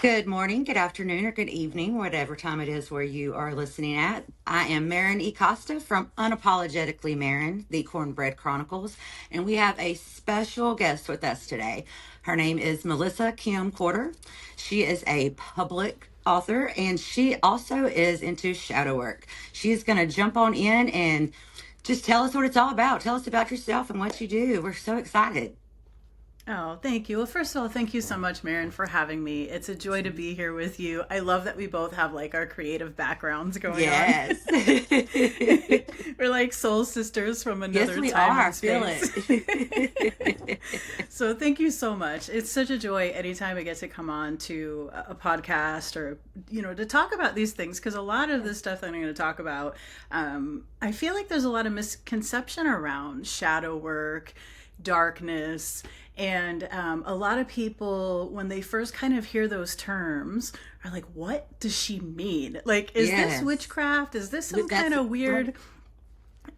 Good morning, good afternoon, or good evening, whatever time it is where you are listening at. I am Maren-E Costa from Unapologetically Maren, the Cornbread Chronicles, and we have a special guest with us today. Her name is Melissa Kim Corter. She is a public author, and she also is into shadow work. She's going to jump on in and just tell us what it's all about. Tell us about yourself and what you do. We're so excited. Oh, thank you. Well, first of all, thank you so much, Maren, for having me. It's a joy to be here with you. I love that we both have like our creative backgrounds going on. Yes. We're like soul sisters from Yes, another we time are. and I feel space. it. So thank you so much. It's such a joy anytime I get to come on to a podcast or, to talk about these things because a lot of the stuff that I'm going to talk about, I feel like there's a lot of misconception around shadow work, darkness, and a lot of people, when they first kind of hear those terms, are like, what does she mean? Like, is this Yes. witchcraft? Is this some That's kind of weird,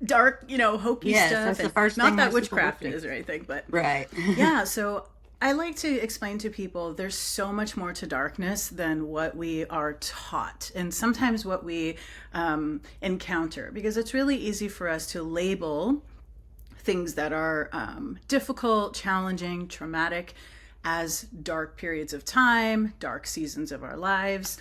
dark, hokey yes, stuff? that's the And first not thing that most people would witchcraft think. is or anything, but Right. yeah. So I like to explain to people there's so much more to darkness than what we are taught, and sometimes what we encounter, because it's really easy for us to label things that are difficult, challenging, traumatic as dark periods of time, dark seasons of our lives.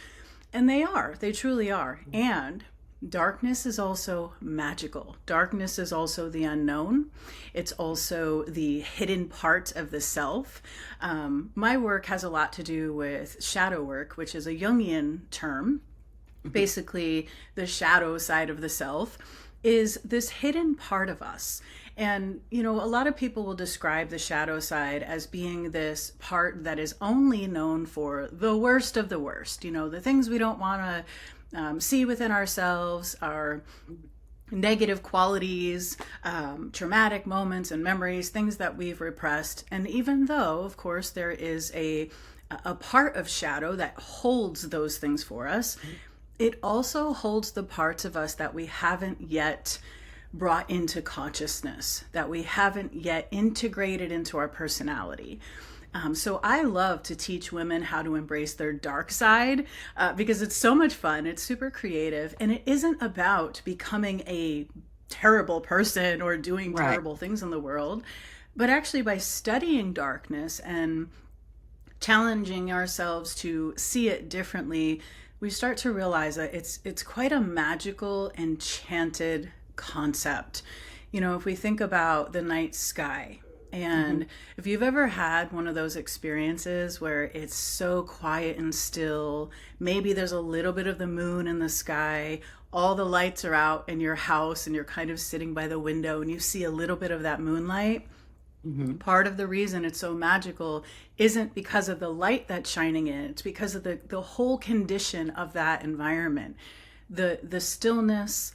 And they truly are. And darkness is also magical. Darkness is also the unknown. It's also the hidden part of the self. My work has a lot to do with shadow work, which is a Jungian term. Basically, the shadow side of the self is this hidden part of us. And, a lot of people will describe the shadow side as being this part that is only known for the worst of the worst, the things we don't want to see within ourselves, our negative qualities, traumatic moments and memories, things that we've repressed. And even though, of course, there is a part of shadow that holds those things for us, it also holds the parts of us that we haven't yet brought into consciousness, that we haven't yet integrated into our personality. So I love to teach women how to embrace their dark side because it's so much fun. It's super creative. And it isn't about becoming a terrible person or doing Right. terrible things in the world, but actually by studying darkness and challenging ourselves to see it differently, we start to realize that it's quite a magical, enchanted concept. If we think about the night sky, Hmm. and if you've ever had one of those experiences where it's so quiet and still, maybe there's a little bit of the moon in the sky, all the lights are out in your house, and you're kind of sitting by the window and you see a little bit of that moonlight. Hmm. Part of the reason it's so magical isn't because of the light that's shining in, it's because of the whole condition of that environment, the stillness,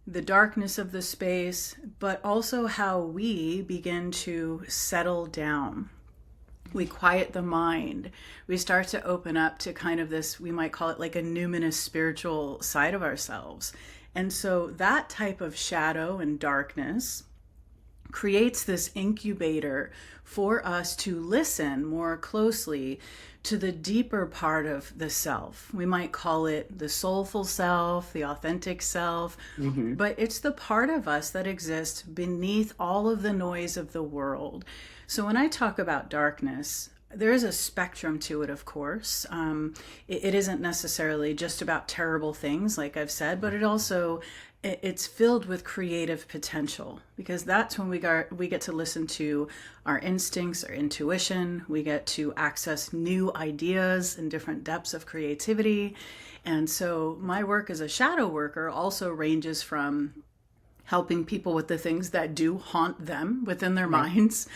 the darkness of the space, but also how we begin to settle down. We quiet the mind. We start to open up to kind of this, we might call it like a numinous spiritual side of ourselves. And so that type of shadow and darkness creates this incubator for us to listen more closely to the deeper part of the self. We might call it the soulful self, the authentic self, Hmm. but it's the part of us that exists beneath all of the noise of the world. So when I talk about darkness, there is a spectrum to it, of course. It isn't necessarily just about terrible things, like I've said, but it's filled with creative potential, because that's when we get to listen to our instincts, our intuition. We get to access new ideas and different depths of creativity. And so my work as a shadow worker also ranges from helping people with the things that do haunt them within their Right. minds,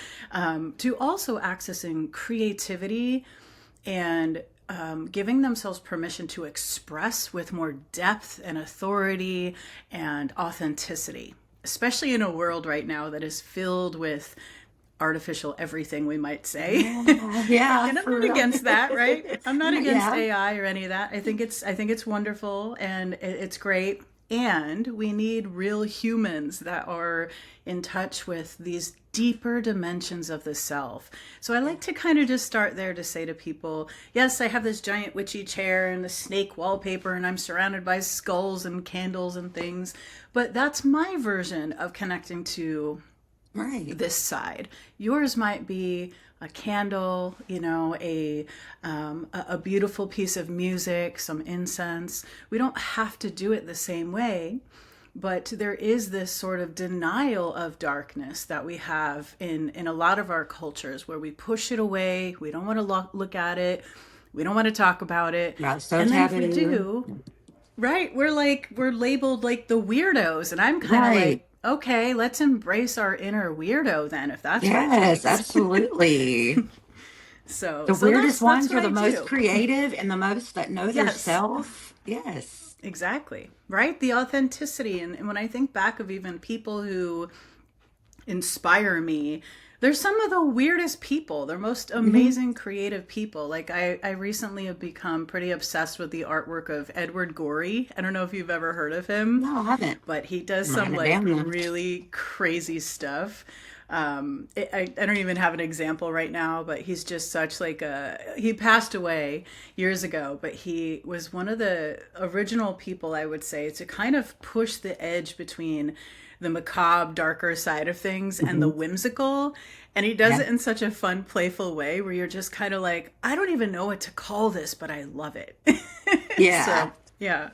to also accessing creativity and giving themselves permission to express with more depth and authority and authenticity, especially in a world right now that is filled with artificial everything, we might say. Yeah, yeah, And I'm for not real. against that, right? I'm not against Yeah. AI or any of that. I think it's wonderful and it's great. and we need real humans that are in touch with these deeper dimensions of the self. So I like to kind of just start there to say to people, yes, I have this giant witchy chair and the snake wallpaper and I'm surrounded by skulls and candles and things, but that's my version of connecting to Right. this side. Yours might be a candle, a beautiful piece of music, some incense. We don't have to do it the same way, but there is this sort of denial of darkness that we have in a lot of our cultures, where we push it away. We don't want to look at it. We don't want to talk about it. Right. So And then if we taboo. do, right, we're labeled like the weirdos, and I'm kind of Right. like, okay, let's embrace our inner weirdo then, if that's what it Yes, takes. absolutely. So The so weirdest that's ones what are the I most do. creative and the most that know their Yes, self. Yes. exactly. Right? The authenticity. And when I think back of even people who inspire me, they're some of the weirdest people. They're most Hmm. amazing creative people. Like I recently have become pretty obsessed with the artwork of Edward Gorey. I don't know if you've ever heard of him, No, I haven't. but he does I'm some writing it like down now. really crazy stuff. I don't even have an example right now, but he's just such like he passed away years ago, but he was one of the original people, I would say, to kind of push the edge between the macabre, darker side of things and the Hmm. whimsical. And he does Yeah. it in such a fun, playful way where you're just kind of like, I don't even know what to call this, but I love it. Yeah. So, yeah.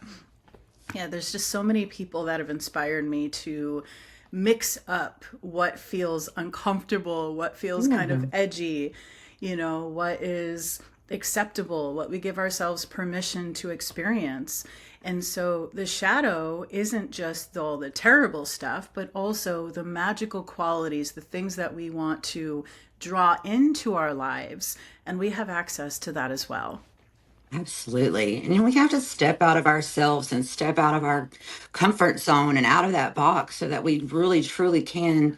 Yeah, there's just so many people that have inspired me to mix up what feels uncomfortable, what feels kind of Yeah. edgy, what is acceptable, what we give ourselves permission to experience. And so the shadow isn't just all the terrible stuff, but also the magical qualities, the things that we want to draw into our lives. And we have access to that as well. Absolutely. And we have to step out of ourselves and step out of our comfort zone and out of that box so that we really truly can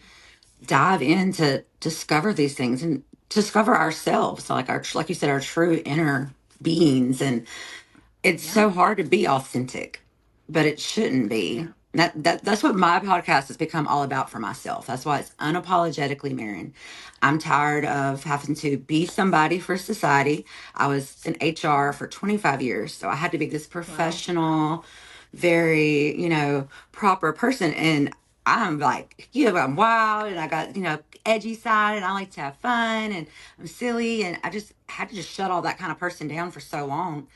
dive in to discover these things and discover ourselves, like like you said, our true inner beings. And it's Yeah. so hard to be authentic, but it shouldn't be. Yeah. That's what my podcast has become all about for myself. That's why it's unapologetically Maren. I'm tired of having to be somebody for society. I was in HR for 25 years, so I had to be this Wow. professional, very, proper person. And I'm like, I'm wild and I got, edgy side and I like to have fun and I'm silly. And I just had to just shut all that kind of person down for so long.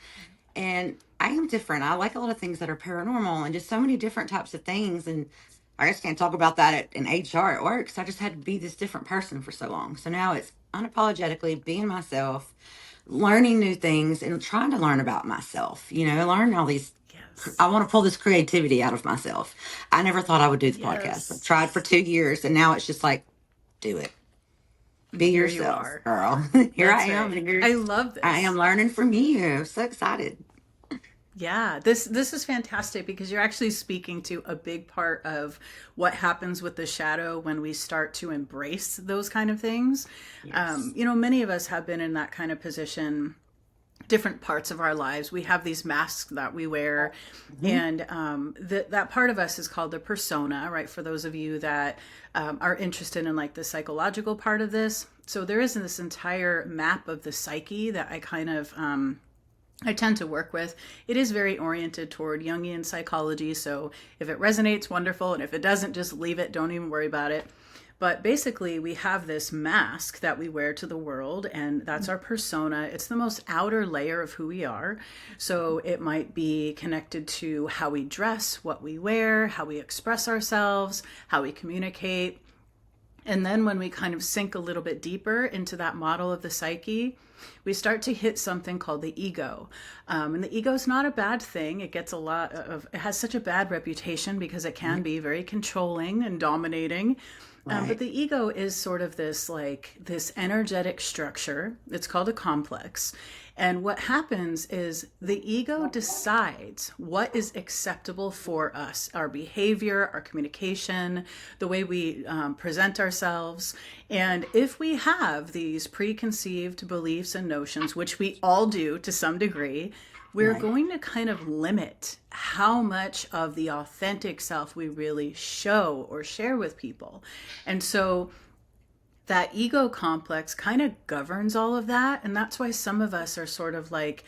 And I am different. I like a lot of things that are paranormal and just so many different types of things. And I just can't talk about that in HR at work. So I just had to be this different person for so long. So now it's unapologetically being myself, learning new things and trying to learn about myself, learn all these. Yes. I want to pull this creativity out of myself. I never thought I would do the podcast. I've Yes. tried for 2 years and now it's just like, do it. And Be here you yourself, are. girl. Here I That's am. right. And here I love I am this. learning from you. So excited. Yeah, this is fantastic because you're actually speaking to a big part of what happens with the shadow when we start to embrace those kind of things. Yes. Many of us have been in that kind of position different parts of our lives. We have these masks that we wear, Mhm. and that part of us is called the persona, right? For those of you that are interested in like the psychological part of this. So there is this entire map of the psyche that I tend to work with. It is very oriented toward Jungian psychology. So if it resonates, wonderful. And if it doesn't, just leave it. Don't even worry about it. But basically, we have this mask that we wear to the world, and that's our persona. It's the most outer layer of who we are. So it might be connected to how we dress, what we wear, how we express ourselves, how we communicate. And then when we kind of sink a little bit deeper into that model of the psyche, we start to hit something called the ego. And the ego is not a bad thing. It gets it has such a bad reputation because it can be very controlling and dominating. But Right. the ego is sort of this energetic structure. It's called a complex. And what happens is the ego decides what is acceptable for us, our behavior, our communication, the way we present ourselves. And if we have these preconceived beliefs and notions, which we all do to some degree, we're Right. going to kind of limit how much of the authentic self we really show or share with people. And so that ego complex kind of governs all of that. And that's why some of us are sort of like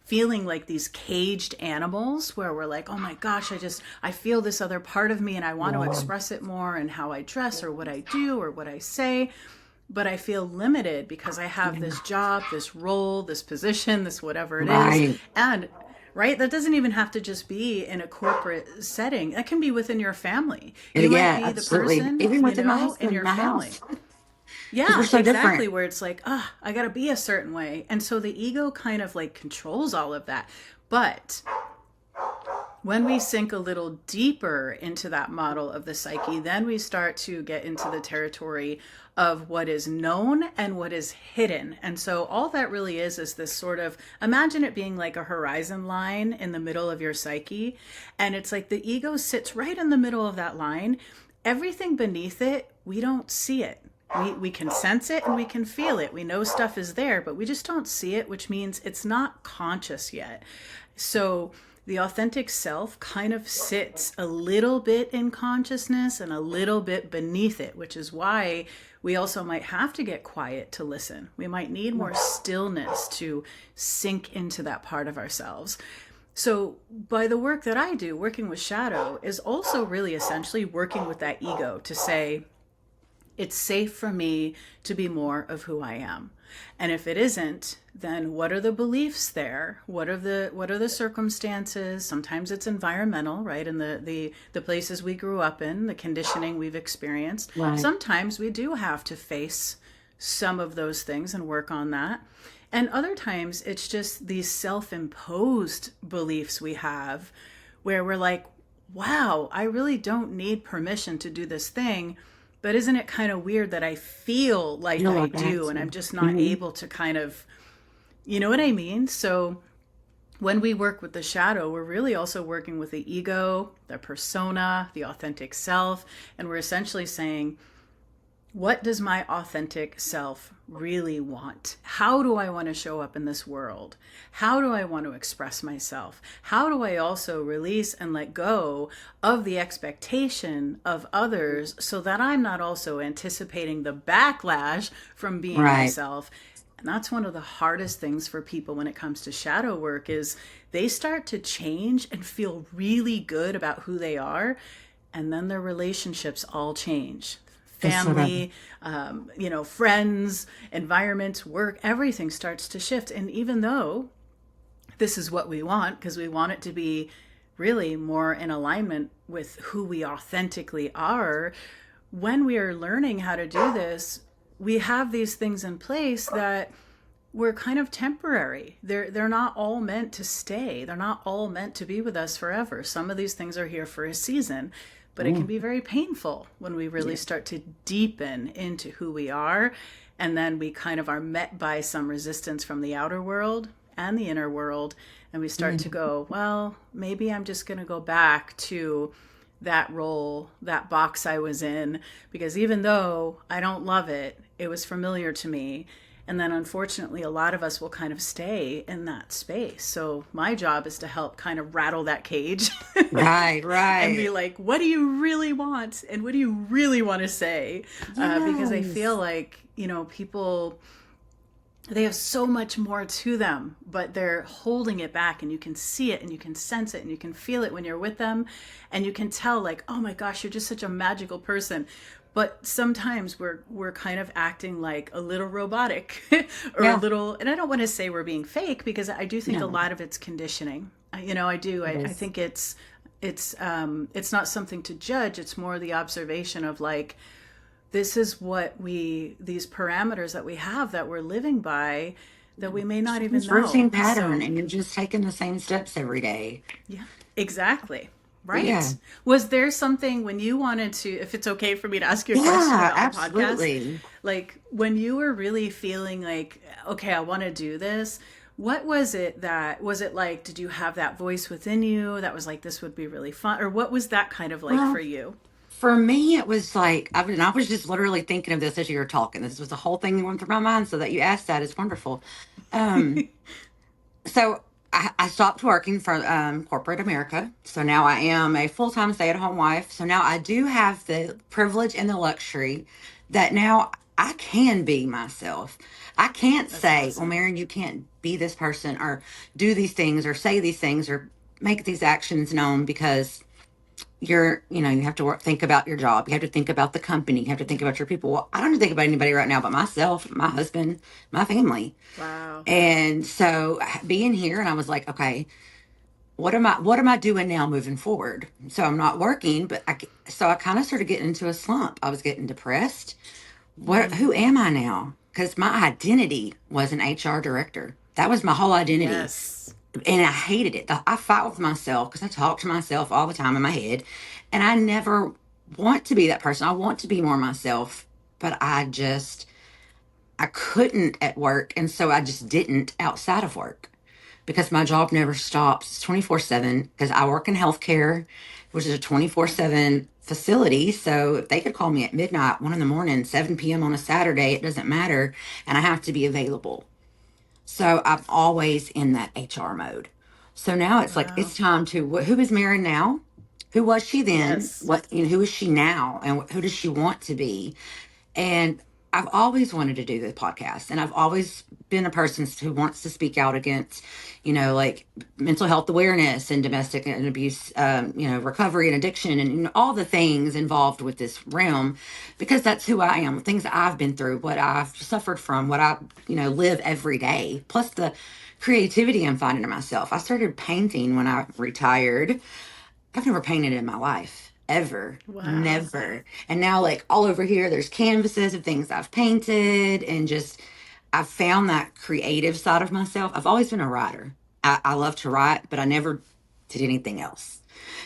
feeling like these caged animals where we're like, oh my gosh, I feel this other part of me and I want to Yeah. express it more in how I dress or what I do or what I say. But I feel limited because I have Yeah. this job, this role, this position, this whatever it is. Right. And right, that doesn't even have to just be in a corporate setting. That can be within your family. You might Yeah, be the absolutely. person, Even within my in husband, your my family. house, because we're Yeah, so different. exactly. Where it's like, I got to be a certain way. And so the ego kind of like controls all of that. But when we sink a little deeper into that model of the psyche, then we start to get into the territory of what is known and what is hidden. And so all that really is this sort of, imagine it being like a horizon line in the middle of your psyche. And it's like the ego sits right in the middle of that line. Everything beneath it, we don't see it. We can sense it and we can feel it. We know stuff is there, but we just don't see it, which means it's not conscious yet. So the authentic self kind of sits a little bit in consciousness and a little bit beneath it, which is why we also might have to get quiet to listen. We might need more stillness to sink into that part of ourselves. So, by the work that I do, working with shadow is also really essentially working with that ego to say, it's safe for me to be more of who I am. And if it isn't, then what are the beliefs there? What are the circumstances? Sometimes it's environmental, right? And the places we grew up in, the conditioning we've experienced. Right. Sometimes we do have to face some of those things and work on that. And other times it's just these self-imposed beliefs we have where we're like, wow, I really don't need permission to do this thing. But isn't it kind of weird that I feel like Feel I like that do and I'm too. just not Hmm. able to kind of, you know what I mean? So when we work with the shadow, we're really also working with the ego, the persona, the authentic self. And we're essentially saying, what does my authentic self really want? How do I want to show up in this world? How do I want to express myself? How do I also release and let go of the expectation of others so that I'm not also anticipating the backlash from being Right. myself? And that's one of the hardest things for people when it comes to shadow work is they start to change and feel really good about who they are, and then their relationships all change. That's what I. Family, friends, environments, work, everything starts to shift. And even though this is what we want, because we want it to be really more in alignment with who we authentically are, when we are learning how to do this, we have these things in place that were kind of temporary. They're not all meant to stay. They're not all meant to be with us forever. Some of these things are here for a season, but it can Mm. be very painful when we really Yeah. start to deepen into who we are. And then we kind of are met by some resistance from the outer world and the inner world. And we start to Mm. go, well, maybe I'm just going to go back to that role, that box I was in, because even though I don't love it, it was familiar to me. And then unfortunately, a lot of us will kind of stay in that space. So my job is to help kind of rattle that cage Right. and be Right. like, what do you really want? And what do you really want to say? Because I feel Yes. like, people, they have so much more to them, but they're holding it back, and you can see it and you can sense it and you can feel it when you're with them, and you can tell like, oh my gosh, you're just such a magical person. But sometimes we're kind of acting like a little robotic or a Yeah. little, and I don't want to say we're being fake, because I do think a No. lot of it's conditioning. I do. It I is. think it's not something to judge. It's more the observation of like, this is what these parameters that we have that we're living by that we may not even It's know. routine pattern, So, and you're just taking the same steps every day. yeah, exactly. Yeah. Right. Was there something when you wanted to, if it's okay for me to ask you a question Yeah. about the podcast, Absolutely. like when you were really feeling like, okay, I want to do this, what was it was it like, did you have that voice within you that was like, this would be really fun? Or what was that kind of like for Well, you? for me, it was like I was just literally thinking of this as you were talking. This was the whole thing that went through my mind. So that you asked that is wonderful. Um, so I stopped working for corporate America. So now I am a full time stay at home wife. So now I do have the privilege and the luxury that now I can be myself. I can't That's say, well, awesome. Maren, you can't be this person or do these things or say these things or make these actions known because you have to think about your job. You have to think about the company. You have to think about your people. Well, I don't think about anybody right now but myself, my husband, my family. Wow. And so being here, and I was like, okay, what am I doing now moving forward? So I'm not working, but I kind of started getting into a slump. I was getting depressed. Who am I now? Because my identity was an HR director. That was my whole identity. Yes. And I hated it. I fight with myself because I talk to myself all the time in my head. And I never want to be that person. I want to be more myself, but I couldn't at work. And so I just didn't outside of work because my job never stops. It's 24/7 because I work in healthcare, which is a Yeah. 24/7 facility. So if they could call me at midnight, 1 in the morning, 7 p.m. on a Saturday, it doesn't matter. And I have to be available. So I'm always in that HR mode. So now it's like, Wow. it's time to, who is Maren now? Who was she then? Yes. Who is she now? And who does she want to be? And I've always wanted to do the podcast, and I've always been a person who wants to speak out against, like mental health awareness and domestic and abuse, recovery and addiction, and all the things involved with this realm, because that's who I am. Things I've been through, what I've suffered from, what I, live every day, plus the creativity I'm finding in myself. I started painting when I retired. I've never painted in my life, ever, Wow. never. And now, like all over here, there's canvases of things I've painted, and just I've found that creative side of myself. I've always been a writer. I love to write, but I never did anything else.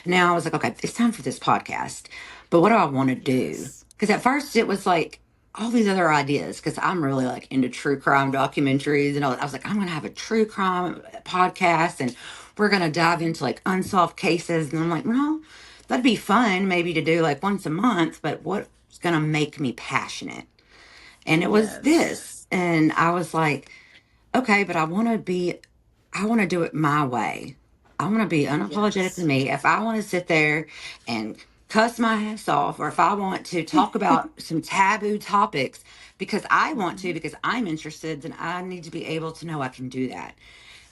Now I was like, okay, it's time for this podcast. But what do I want to do? Yes. Because at first it was like all these other ideas, because I'm really like into true crime documentaries and all. I was like, I'm going to have a true crime podcast, and we're going to dive into like unsolved cases. And I'm like, well, that'd be fun maybe to do like once a month, but what's going to make me passionate? And it was Yes. this. And I was like, okay, but I want to do it my way. I want to be unapologetically Yes. me. If I want to sit there and cuss my ass off, or if I want to talk about some taboo topics because I want to, Mhm. because I'm interested, then I need to be able to know I can do that.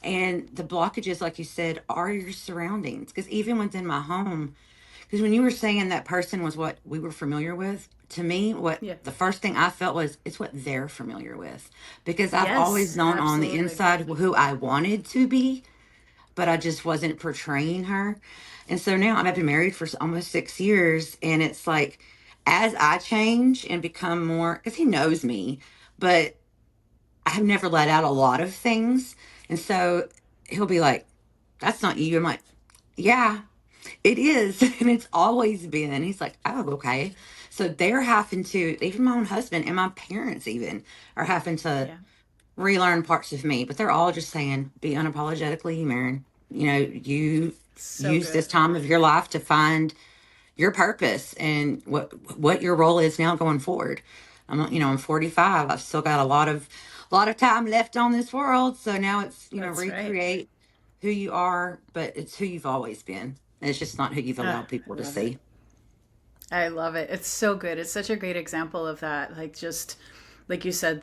And the blockages, like you said, are your surroundings. Because even within my home, because when you were saying that person was what we were familiar with, to me, what Yeah. the first thing I felt was it's what they're familiar with. Because I've always Yes. known on the Absolutely. inside who I wanted to be, but I just wasn't portraying her. And so now I've been married for almost 6 years, and it's like as I change and become more, because he knows me, but I have never let out a lot of things. And so he'll be like, that's not you. I'm like, yeah, it is. And it's always been. He's like, oh, okay. So they're having to, even my own husband and my parents even are having to Yeah. relearn parts of me, but they're all just saying, be unapologetically you, Maren. You So use this good. time of your life to find your purpose and what your role is now going forward. I'm 45. I've still got a lot of time left on this world. So now it's, That's right. recreate who you are, but it's who you've always been. It's just not who you've Ah, allowed people I to love it. see. I love it. It's so good. It's such a great example of that. Like just like you said,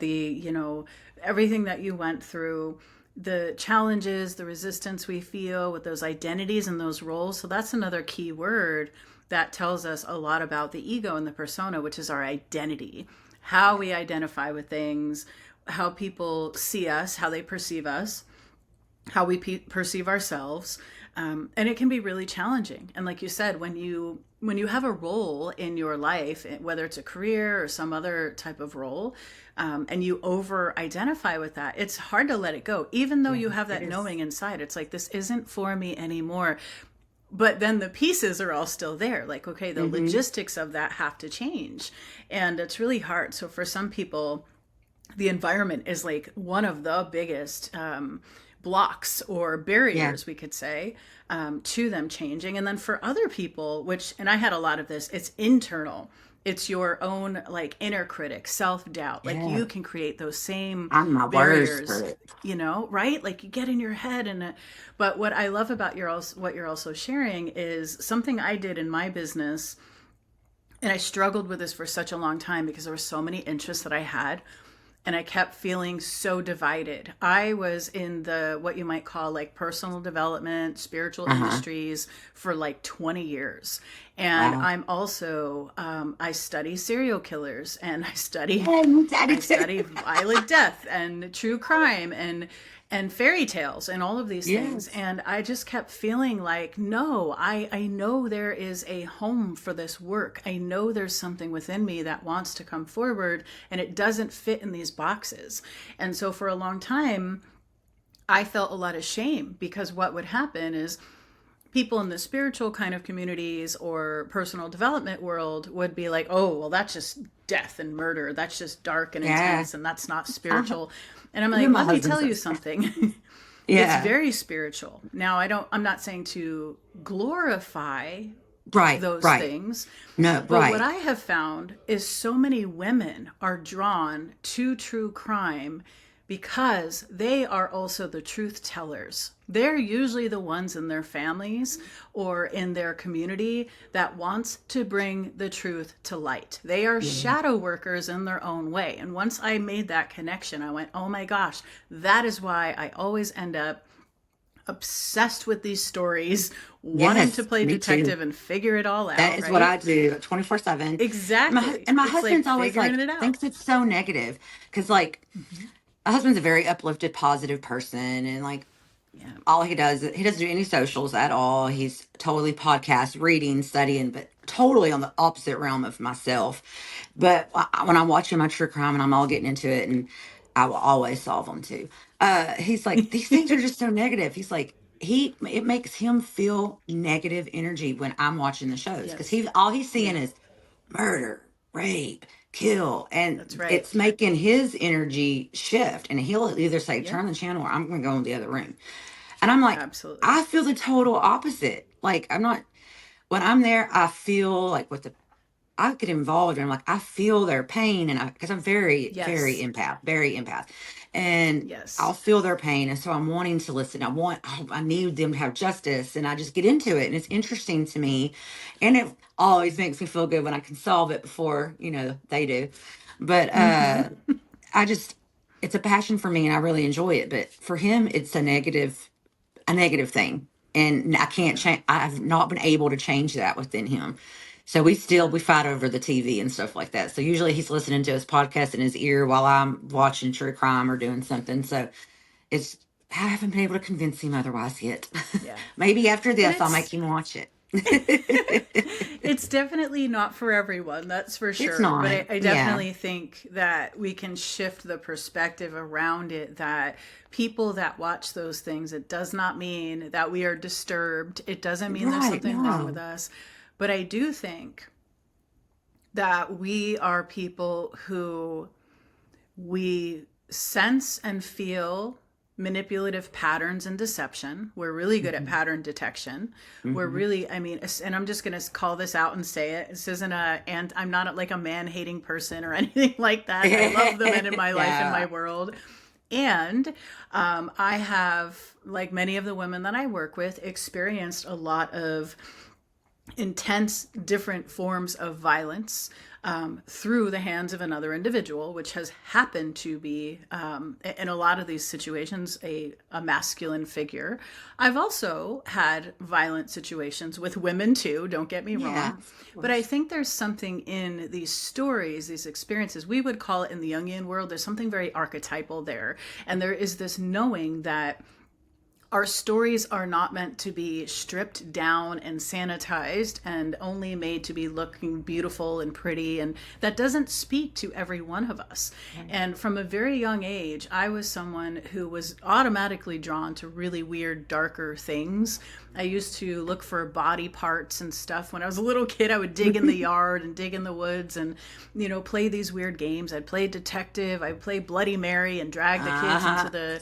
everything that you went through, the challenges, the resistance we feel with those identities and those roles. So that's another key word that tells us a lot about the ego and the persona, which is our identity, how we identify with things, how people see us, how they perceive us, how we perceive ourselves, and it can be really challenging. And like you said, when you have a role in your life, whether it's a career or some other type of role, and you over identify with that, it's hard to let it go, even though Yeah, you have it that is. knowing inside. It's like, this isn't for me anymore. But then the pieces are all still there. Like, okay, the Mm-hmm. logistics of that have to change. And it's really hard. So for some people, the environment is like one of the biggest blocks or Yeah. barriers, we could say, to them changing. And then for other people, and I had a lot of this, it's internal. It's your own like inner critic, self-doubt. Like Yeah. you can create those same I'm my worst barriers, critic. right? Like you get in your head but what I love about what you're also sharing is something I did in my business, and I struggled with this for such a long time because there were so many interests that I had, and I kept feeling so divided. I was in the what you might call like personal development, spiritual Uh-huh. industries for like 20 years. And Wow. I'm also I study serial killers, and Yeah, me daddy I too. study violent death and true crime and fairy tales and all of these things. Yes. And I just kept feeling like, no, I know there is a home for this work. I know there's something within me that wants to come forward, and it doesn't fit in these boxes. And so for a long time, I felt a lot of shame, because what would happen is people in the spiritual kind of communities or personal development world would be like, oh, well, that's just death and murder. That's just dark and Yeah. intense, and that's not Uh-huh. spiritual. And I'm Even like, my let me husband tell you says that. something. It's Yeah. very spiritual. Now, I'm not saying to glorify Right. those Right. things, No, but what right. I have found is so many women are drawn to true crime because they are also the truth tellers. They're usually the ones in their families or in their community that wants to bring the truth to light. They are Yeah. shadow workers in their own way. And once I made that connection, I went, oh my gosh, that is why I always end up obsessed with these stories, wanting to Yes, play me too. detective and figure it all That out, is what I right? do 24/7. Exactly. And my It's like husband's always figuring like it out. thinks it's so negative because like Mm-hmm. my husband's a very uplifted, positive person, and like Yeah. all he doesn't do any socials at all. He's totally podcast, reading, studying, but totally on the opposite realm of myself. But when I'm watching my true crime and I'm all getting into it, and I will always solve them too. He's like, these things are just so negative. He's like, it makes him feel negative energy when I'm watching the shows because Yes. all he's seeing Yeah. is murder, rape, kill, That's and right. it's making his energy shift. And he'll either say, Yep. turn the channel, or I'm going to go in the other room. And I'm like, Absolutely. I feel the total opposite. Like, I'm not, when I'm there, I feel like I get involved and I'm like, I feel their pain. And because I'm very, Yes. very empath. And I'll Yes. feel their pain. And so I'm wanting to listen. I need them to have justice. And I just get into it. And it's interesting to me. And it always makes me feel good when I can solve it before, they do. But, Mm-hmm. I just, it's a passion for me and I really enjoy it. But for him, it's a negative thing. And I can't Yeah. change, I've not been able to change that within him. So Yeah. we fight over the TV and stuff like that. So usually he's listening to his podcast in his ear while I'm watching true crime or doing something. So it's, I haven't been able to convince him otherwise yet. Yeah. Maybe after And this, I'll make him watch it. it's definitely not for everyone, that's for It's sure. But not. I Yeah. definitely think that we can shift the perspective around it, that people that watch those things, it does not mean that we are disturbed. It doesn't mean there's Right. something wrong with No. us. But I do think that we are people who we sense and feel manipulative patterns and deception. We're really good at Hmm. pattern detection. We're Hmm. really, I mean, and I'm just going to call this out and say it. This isn't and I'm not like a man hating person or anything like that. I love the men in my life and my Yeah. world. And I have, like many of the women that I work with, experienced a lot of intense different forms of violence through the hands of another individual, which has happened to be, in a lot of these situations, a masculine figure. I've also had violent situations with women too, don't get me Yeah. wrong. Of But I course. think there's something in these stories, these experiences, we would call it in the Jungian world, there's something very archetypal there. And there is this knowing that our stories are not meant to be stripped down and sanitized and only made to be looking beautiful and pretty. And that doesn't speak to every one of us. Right. And from a very young age, I was someone who was automatically drawn to really weird, darker things. I used to look for body parts and stuff. When I was a little kid, I would dig in the yard and dig in the woods and, play these weird games. I'd play detective. I'd play Bloody Mary and drag the kids into the,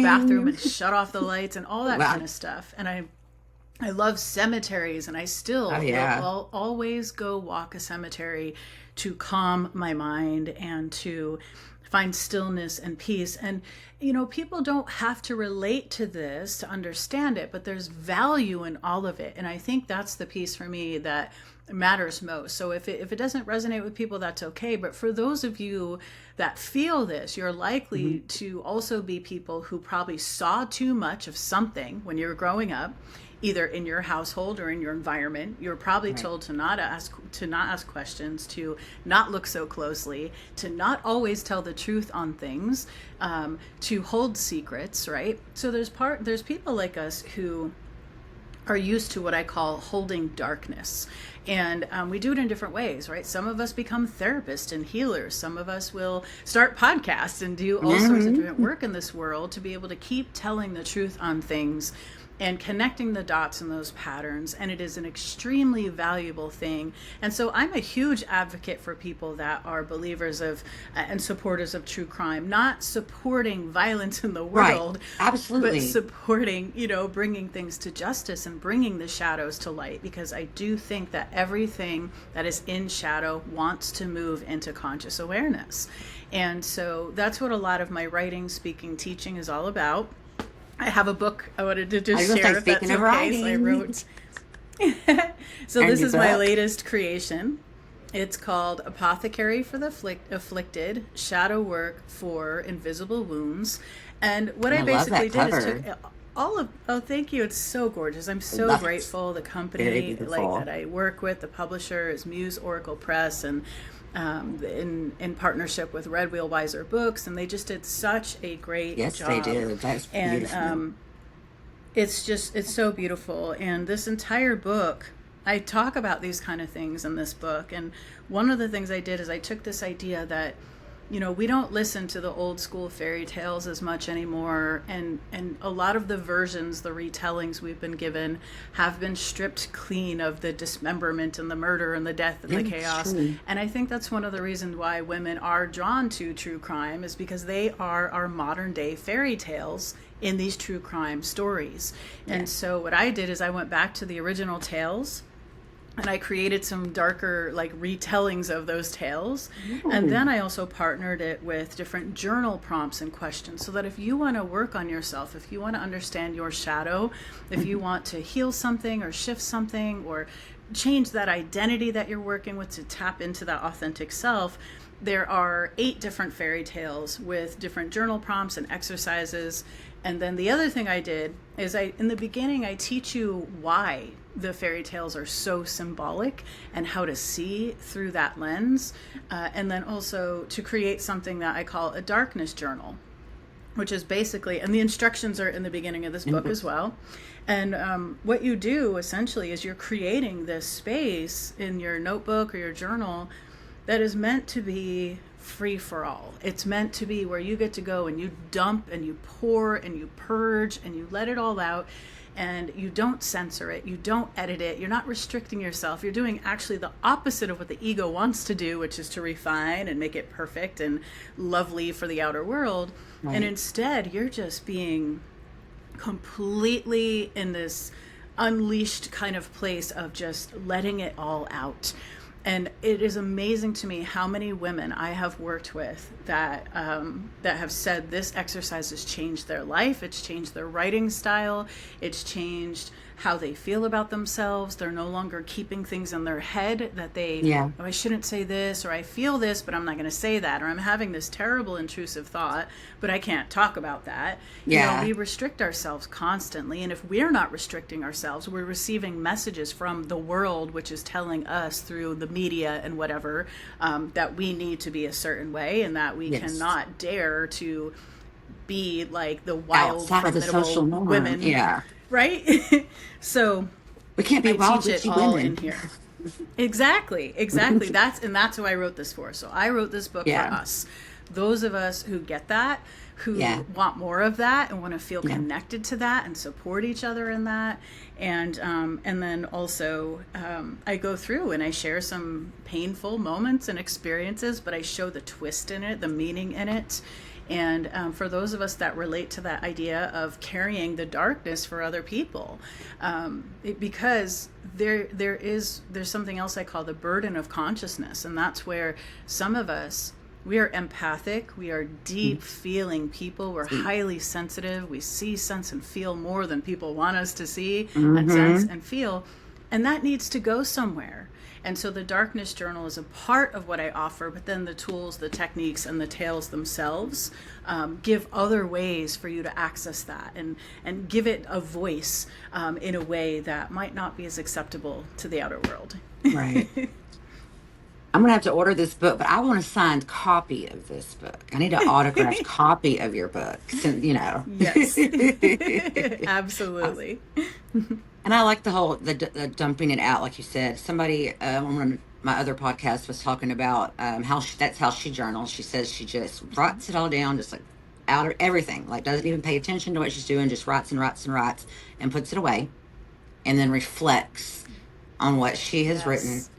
bathroom Same. and shut off the lights and all that Well, kind of stuff. And I love cemeteries, and I still Oh, yeah. will always go walk a cemetery to calm my mind and to find stillness and peace. And, people don't have to relate to this to understand it, but there's value in all of it. And I think that's the piece for me that matters most. So if it doesn't resonate with people, that's okay. But for those of you that feel this, you're likely to also be people who probably saw too much of something when you were growing up, either in your household or in your environment. You're probably told to not ask questions, to not look so closely, to not always tell the truth on things, to hold secrets, right? So there's people like us who are used to what I call holding darkness. And we do it in different ways, right? Some of us become therapists and healers. Some of us will start podcasts and do all sorts of different work in this world to be able to keep telling the truth on things and connecting the dots in those patterns. And it is an extremely valuable thing. And so I'm a huge advocate for people that are believers of and supporters of true crime, not supporting violence in the world, Absolutely, but supporting, bringing things to justice and bringing the shadows to light, because I do think that everything that is in shadow wants to move into conscious awareness. And so that's what a lot of my writing, speaking, teaching is all about. I have a book I wanted to just share, if that's okay. Writing. So I wrote. So this is my latest creation. It's called Apothecary for the Afflicted, Shadow Work for Invisible Wounds. And what I basically did is took all of, thank you. It's so gorgeous. I'm so grateful. The company that I work with, the publisher, is Muse Oracle Press, and in partnership with Red Wheel Wiser Books, and they just did such a great job. Yes, they did. That's beautiful. And it's so beautiful. And this entire book, I talk about these kind of things in this book. And one of the things I did is I took this idea that, we don't listen to the old school fairy tales as much anymore. And a lot of the versions, the retellings we've been given, have been stripped clean of the dismemberment and the murder and the death and the chaos. True. And I think that's one of the reasons why women are drawn to true crime, is because they are our modern day fairy tales in these true crime stories. Yeah. And so what I did is I went back to the original tales, and I created some darker retellings of those tales. Ooh. And then I also partnered it with different journal prompts and questions, so that if you want to work on yourself, if you want to understand your shadow, if you want to heal something or shift something or change that identity that you're working with to tap into that authentic self, there are 8 different fairy tales with different journal prompts and exercises. And then the other thing I did is in the beginning, I teach you why the fairy tales are so symbolic and how to see through that lens. And then also to create something that I call a darkness journal, which is basically, and the instructions are in the beginning of this book as well. And what you do essentially is you're creating this space in your notebook or your journal that is meant to be free for all. It's meant to be where you get to go and you dump and you pour and you purge and you let it all out, and you don't censor it, you don't edit it, you're not restricting yourself. You're doing actually the opposite of what the ego wants to do, which is to refine and make it perfect and lovely for the outer world. Right. And instead, you're just being completely in this unleashed kind of place of just letting it all out. And it is amazing to me how many women I have worked with that have said this exercise has changed their life. It's changed their writing style. It's changed how they feel about themselves. They're no longer keeping things in their head that oh, I shouldn't say this, or I feel this, but I'm not going to say that, or I'm having this terrible intrusive thought, but I can't talk about that. Yeah. We restrict ourselves constantly. And if we're not restricting ourselves, we're receiving messages from the world, which is telling us through the media and whatever, that we need to be a certain way and that we cannot dare to be like the wild, outside formidable women. Yeah. Right? So we can't be wild witchy women in here. Exactly. That's who I wrote this for. So I wrote this book for us. Those of us who get that, who want more of that and want to feel connected to that and support each other in that. And then also I go through and I share some painful moments and experiences, but I show the twist in it, the meaning in it. And for those of us that relate to that idea of carrying the darkness for other people, because there's something else I call the burden of consciousness, and that's where some of us, we are empathic, we are deep feeling people, we're highly sensitive, we see, sense, and feel more than people want us to see and sense Mm-hmm. and feel, and that needs to go somewhere. And so the darkness journal is a part of what I offer, but then the tools, the techniques, and the tales themselves give other ways for you to access that and give it a voice in a way that might not be as acceptable to the outer world. Right. I'm gonna have to order this book, but I want a signed copy of this book. I need an autographed copy of your book, since you know. Yes, absolutely. And I like the whole the dumping it out, like you said. Somebody on one of my other podcasts was talking about that's how she journals. She says she just writes it all down, just like out of everything, like doesn't even pay attention to what she's doing, just writes and writes and writes and puts it away, and then reflects on what she has written, Yes,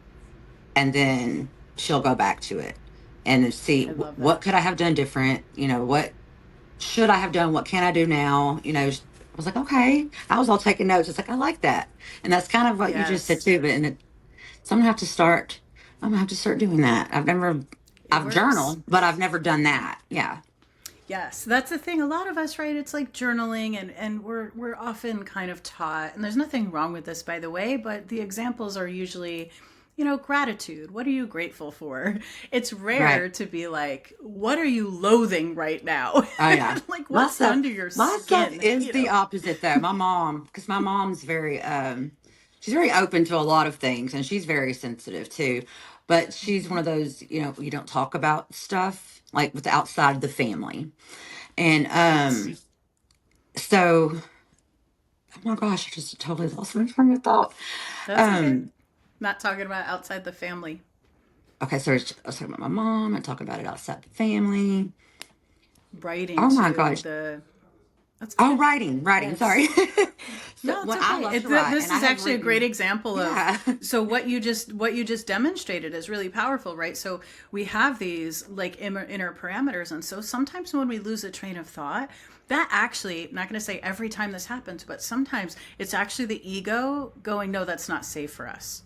and then she'll go back to it and see I love what that. could I have done different. What should I have done? What can I do now? I was like, okay. I was all taking notes. It's like, I like that. And that's kind of what you just said Yes, too. So I'm gonna have to start doing that. it I've works. journaled, but I've never done that. Yeah. Yes, that's the thing. A lot of us, right? It's like journaling, and we're often kind of taught, and there's nothing wrong with this, by the way, but the examples are usually, gratitude. What are you grateful for? It's Right. rare to be like, what are you loathing right now? Oh yeah. Like, My what's stuff, under your my stuff skin? is the opposite though. My mom, because my mom's she's very open to a lot of things and she's very sensitive too. But she's one of those, you don't talk about stuff like with outside the family. And Yes, so oh my gosh, I just totally lost my train of thought. that's okay. Um, Not talking about outside the family. okay, so I was talking about my mom and talking about it outside the family. Writing Oh my to gosh. the. That's Oh, okay. writing, Yes. sorry. So No, it's when I okay. love to write This and I is have actually a great written, example of yeah. so what you just demonstrated is really powerful, right? So we have these like inner parameters, and so sometimes when we lose a train of thought, that actually, I'm not going to say every time this happens, but sometimes it's actually the ego going, no, that's not safe for us.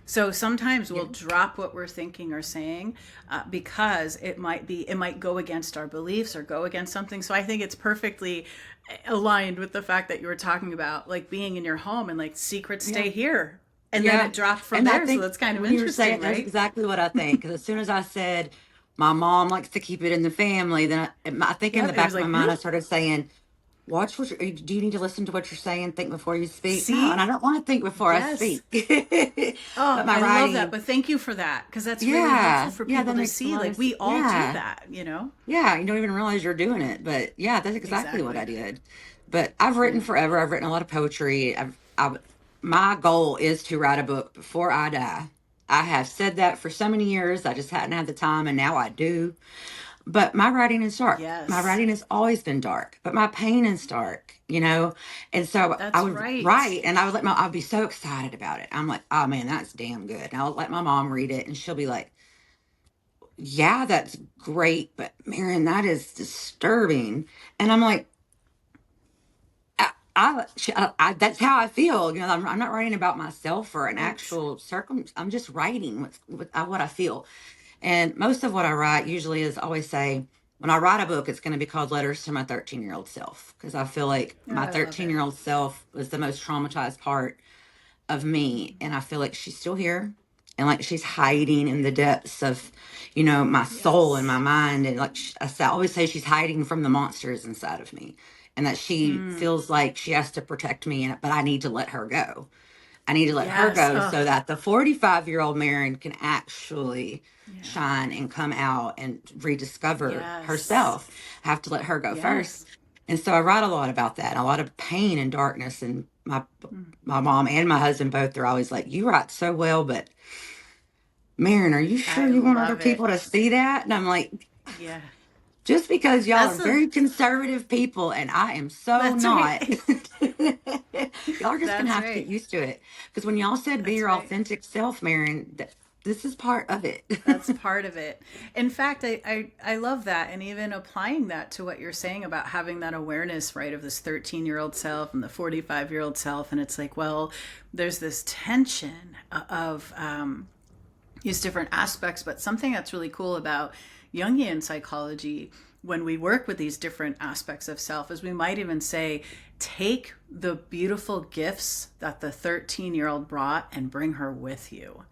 So sometimes Yeah. we'll drop what we're thinking or saying because it might go against our beliefs or go against something. So I think it's perfectly aligned with the fact that you were talking about like being in your home and like secrets Yeah. stay here, and then Yeah. it dropped from And I there. So think that's kind of when you were interesting, saying that's right? exactly what I think. Because as soon as I said my mom likes to keep it in the family, then I think in the Yep. It back was of my like, mind, I whoop, started saying, watch do you need to listen to what you're saying? Think before you speak? No, and see, I don't want to think before I yes. speak. But Oh, my I love that. writing, But thank you for that because that's really helpful yeah. for Yeah, people that to makes a see. lot Like of we all do yeah. that. Yeah, you don't even realize you're doing it, but yeah, that's exactly what I Exactly. did. But I've written Yeah. forever. I've written a lot of poetry. My goal is to write a book before I die. I have said that for so many years. I just hadn't had the time, and now I do. But my writing is dark. My Yes, writing has always been dark, but my pain is dark. And so I that's would right. write, and I'd be so excited about it. I'm like, oh man, that's damn good. And I'll let my mom read it, and she'll be like, yeah, that's great, but Maren, that is disturbing. And I'm like, that's how I feel. I'm not writing about myself or an Right. actual I'm just writing what I feel. And most of what I write usually is always say, when I write a book, it's going to be called Letters to My 13-Year-Old Self. Because I feel like Oh, my I love it. 13-year-old self was the most traumatized part of me. And I feel like she's still here and like she's hiding in the depths of, my soul and my Yes. mind. And like I always say, she's hiding from the monsters inside of me and that she Mm. feels like she has to protect me. But I need to let her go. I need to let her Yes. go Oh, so that the 45-year-old Maren can actually yeah. shine and come out and rediscover Yes. herself. I have to let her go first. Yes. And so I write a lot about that, a lot of pain and darkness. And my mom and my husband both are always like, "You write so well, but Maren, are you sure I you want other love people it. to see that?" And I'm like, Yeah. just because y'all are That's a very conservative people and I am so that's not, right. y'all are just gonna That's have to get right. used to it. Because when y'all said be That's your right. authentic self, Maren, this is part of it. That's part of it. In fact, I love that. And even applying that to what you're saying about having that awareness, right, of this 13-year-old self and the 45-year-old self. And it's like, well, there's this tension of these different aspects. But something that's really cool about Jungian psychology when we work with these different aspects of self is we might even say, take the beautiful gifts that the 13-year-old brought and bring her with you.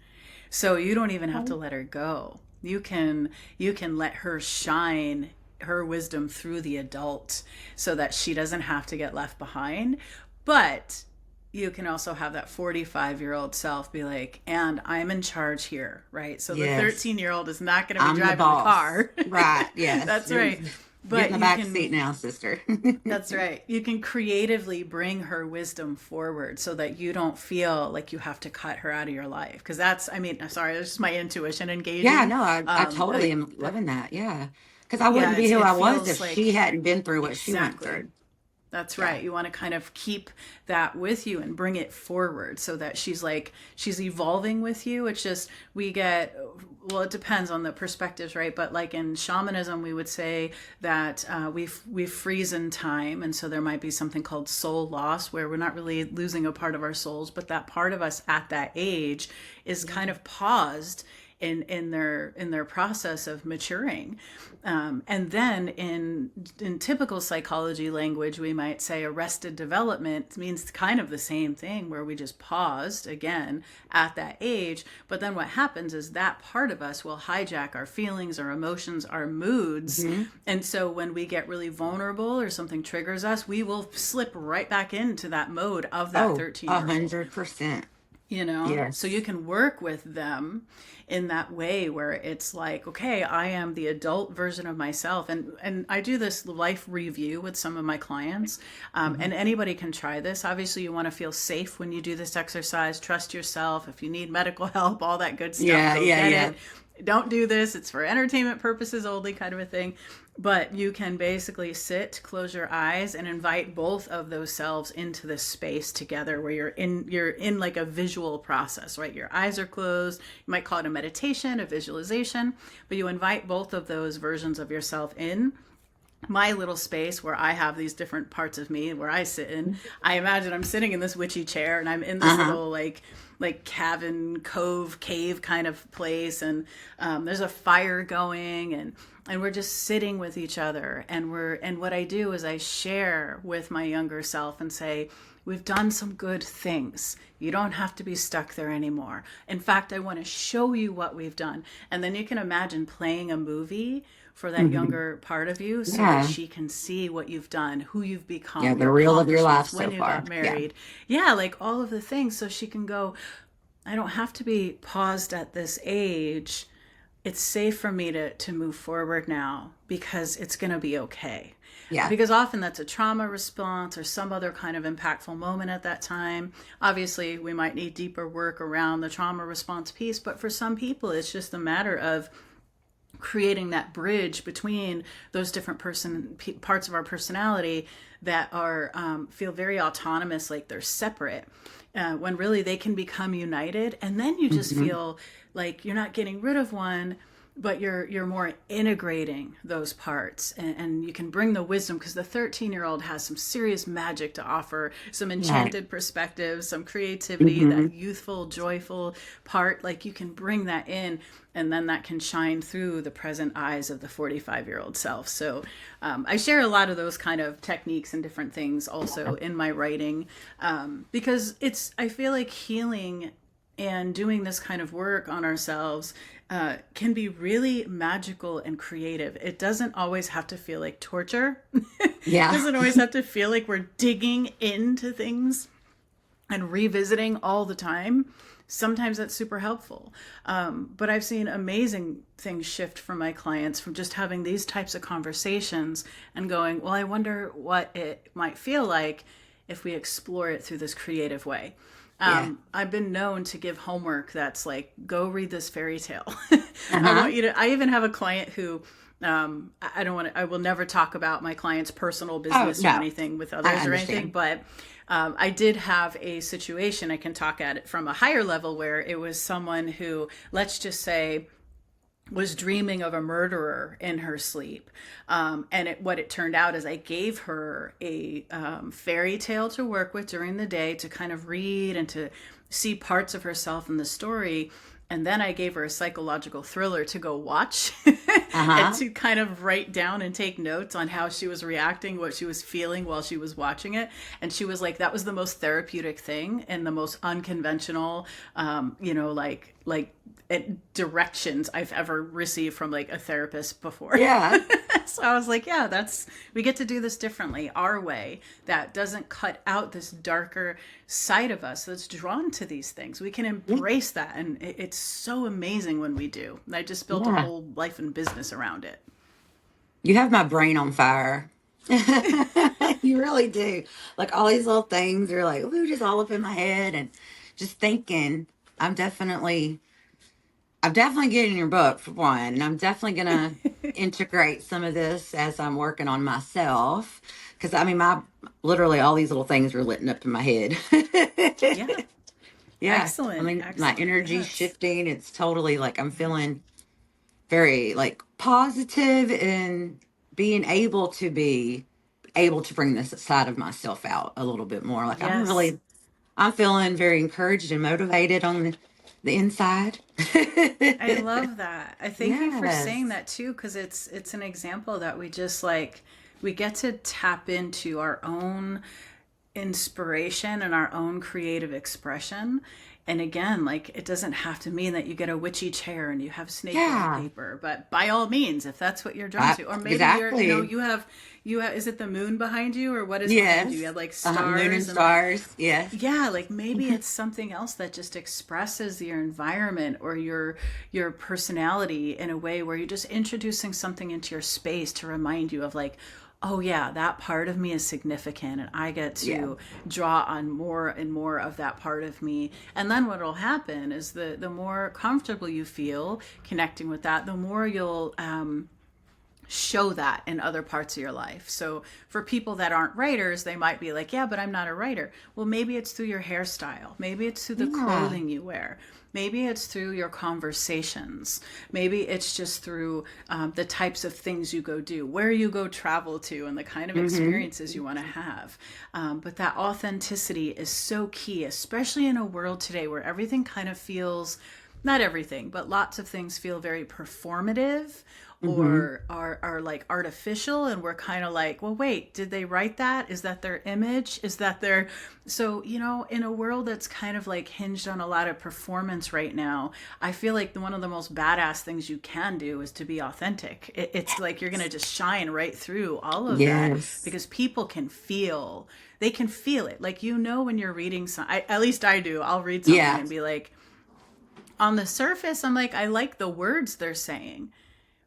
So you don't even have to let her go. You can let her shine her wisdom through the adult so that she doesn't have to get left behind. But you can also have that 45-year-old self be like, and I'm in charge here, right? So Yes. the 13-year-old is not going to be I'm the driving the boss. car. Right, yes. That's right. Get in the you back can- seat now, sister. That's right. You can creatively bring her wisdom forward so that you don't feel like you have to cut her out of your life. Because that's, I mean, sorry, that's just my intuition engaging. Yeah, no, I totally am loving that. Yeah. Because I wouldn't be it who I was feels if like- she hadn't been through what she went Exactly. through. That's right. You want to kind of keep that with you and bring it forward so that she's evolving with you. It's just, it depends on the perspectives, right? But like in shamanism, we would say that we freeze in time. And so there might be something called soul loss where we're not really losing a part of our souls, but that part of us at that age is kind of paused in their process of maturing. And then in typical psychology language, we might say arrested development means kind of the same thing, where we just paused again at that age. But then what happens is that part of us will hijack our feelings, our emotions, our moods. And so when we get really vulnerable or something triggers us, we will slip right back into that mode of that 13-year-old. 100%. Yes. So you can work with them in that way where it's like, okay, I am the adult version of myself. And I do this life review with some of my clients, and anybody can try this. Obviously, you want to feel safe when you do this exercise, trust yourself. If you need medical help, all that good stuff, go get it. Don't do this. It's for entertainment purposes only, kind of a thing. But you can basically sit, close your eyes, and invite both of those selves into this space together where you're in like a visual process, right? Your eyes are closed. You might call it a meditation, a visualization, but you invite both of those versions of yourself in my little space where I have these different parts of me where I sit in. I imagine I'm sitting in this witchy chair and I'm in this little like cabin, cave kind of place, and there's a fire going, and we're just sitting with each other, and what I do is I share with my younger self and say, we've done some good things. You don't have to be stuck there anymore. In fact, I want to show you what we've done. And then you can imagine playing a movie for that younger part of you so that she can see what you've done, who you've become. Yeah, the reel of your life when so you far. got married. Yeah, like all of the things. So she can go, I don't have to be paused at this age. It's safe for me to move forward now because it's going to be okay. Yeah. Because often that's a trauma response or some other kind of impactful moment at that time. Obviously, we might need deeper work around the trauma response piece, but for some people, it's just a matter of creating that bridge between those different parts of our personality that are feel very autonomous, like they're separate, when really they can become united. And then you just feel like you're not getting rid of one, but you're more integrating those parts, and you can bring the wisdom, because the 13-year-old has some serious magic to offer, some enchanted perspectives, some creativity, that youthful, joyful part. Like you can bring that in, and then that can shine through the present eyes of the 45-year-old self. So I share a lot of those kind of techniques and different things also in my writing, because I feel like healing and doing this kind of work on ourselves can be really magical and creative. It doesn't always have to feel like torture. Yeah. It doesn't always have to feel like we're digging into things and revisiting all the time. Sometimes that's super helpful. But I've seen amazing things shift for my clients from just having these types of conversations and going, well, I wonder what it might feel like if we explore it through this creative way. I've been known to give homework that's like, go read this fairy tale. I want you to, I even have a client who I don't want to, I will never talk about my client's personal Oh, business or no, anything with I others or anything, understand. but I did have a situation, I can talk at it from a higher level, where it was someone who, let's just say, was dreaming of a murderer in her sleep. What it turned out is I gave her a fairy tale to work with during the day to kind of read and to see parts of herself in the story. And then I gave her a psychological thriller to go watch and Uh-huh. to kind of write down and take notes on how she was reacting, what she was feeling while she was watching it. And she was like, that was the most therapeutic thing and the most unconventional, directions I've ever received from like a therapist before. Yeah. So I was like, yeah, we get to do this differently, our way, that doesn't cut out this darker side of us that's drawn to these things. We can Yeah. embrace that. And it's so amazing when we do. And I just built a Yeah. whole life and business around it. You have my brain on fire. You really do. Like all these little things are like, ooh, just all up in my head and just thinking. I'm definitely, I'm definitely getting your book for one, and I'm definitely gonna integrate some of this as I'm working on myself. Because I mean, my literally all these little things are lit up in my head. Yeah. Yeah, I Excellent. mean, my Excellent. energy's Yes. shifting. It's totally like I'm feeling very like positive and being able to bring this side of myself out a little bit more. Like Yes. I'm feeling very encouraged and motivated on the inside. I love that. I thank you for saying Yes. that too, because it's an example that we just like we get to tap into our own inspiration and our own creative expression. And again, like it doesn't have to mean that you get a witchy chair and you have snake oil Yeah. paper, but by all means, if that's what you're drawn to, or maybe Exactly. you have, is it the moon behind you or what is behind you? You Yes. have like Moon and stars and like, stars. Yes. yeah, like maybe it's something else that just expresses your environment or your personality in a way where you're just introducing something into your space to remind you of like, oh yeah, that part of me is significant and I get Yeah. to draw on more and more of that part of me. And then what will happen is the more comfortable you feel connecting with that, the more you'll show that in other parts of your life. So for people that aren't writers, they might be like, yeah, but I'm not a writer. Well, maybe it's through your hairstyle. Maybe it's through the Yeah. clothing you wear. Maybe it's through your conversations. Maybe it's just through the types of things you go do, where you go travel to, and the kind of Mm-hmm. experiences you want to have. But that authenticity is so key, especially in a world today where everything kind of feels, not everything, but lots of things feel very performative Mm-hmm. or are like artificial, and we're kind of like, well, wait, did they write that? Is that their image? Is that their, so in a world that's kind of like hinged on a lot of performance right now, I feel like one of the most badass things you can do is to be authentic. It's like you're gonna just shine right through all of that Yes. because people can feel, they can feel it. Like, when you're reading some, at least I do, I'll read something Yeah. and be like, on the surface I'm like, I like the words they're saying,